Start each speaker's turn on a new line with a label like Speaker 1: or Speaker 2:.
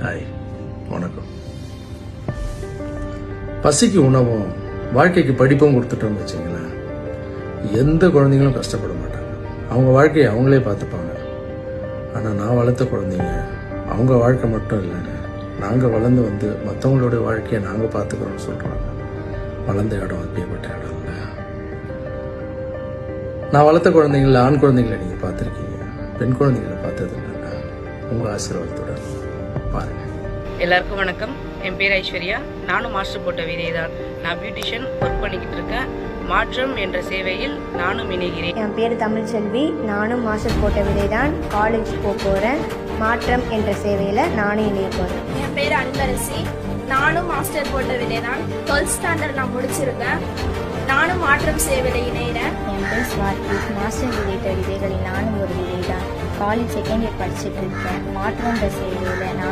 Speaker 1: Hi, வணக்கம். பசிக்கு உணவும் வாழ்க்கைக்கு படிப்பும் கொடுத்துட்டோம்னு வச்சுங்களேன், எந்த குழந்தைங்களும் கஷ்டப்பட மாட்டாங்க. அவங்க வாழ்க்கையை அவங்களே பார்த்துப்பாங்க. ஆனால் நான் வளர்த்த குழந்தைங்க அவங்க வாழ்க்கை மட்டும் இல்லைங்க, நாங்கள் வளர்ந்து வந்து மற்றவங்களுடைய வாழ்க்கையை நாங்கள் பார்த்துக்கிறோம்னு சொல்கிறாங்க. வளர்ந்த இடம் அப்படியேப்பட்ட இடம் இல்லை. நான் வளர்த்த குழந்தைங்கள, ஆண் குழந்தைங்களை நீங்கள் பார்த்துருக்கீங்க, பெண் குழந்தைங்களை பார்த்தது இல்லைங்க. உங்கள் ஆசீர்வாதத்தோட பாருங்க.
Speaker 2: எல்லாருக்கும் வணக்கம். என் பேர் ஐஸ்வர்யா. நானும் மாஸ்டர் போட்ட விதை தான். நான் பியூட்டிஷியன் ஒர்க் பண்ணிக்கிட்டு இருக்கேன். மாற்றம் என்ற சேவையில் நானும் இணைகிறேன்.
Speaker 3: என் பேர் தமிழ்செல்வி. நானும் மாஸ்டர் போட்ட விதை தான். காலேஜ் போகிறேன். மாற்றம் என்ற சேவையில் நானும் இணைய போகிறேன்.
Speaker 4: என் பேர் அன்பரசி. நானும் மாஸ்டர் போட்ட விதை தான். 12th ஸ்டாண்டர்ட் நான் முடிச்சிருக்கேன். நானும் மாற்றம் சேவையில் இணைகிறேன்.
Speaker 5: என் பேர் ஸ்வாதி. மாஸ்டர் விதைத்த விதைகளில் நானும் ஒரு விதை தான். காலேஜ் செகண்ட் இயர் படிச்சுட்டு இருக்கேன். மாற்றம்ன்ற சேவையில்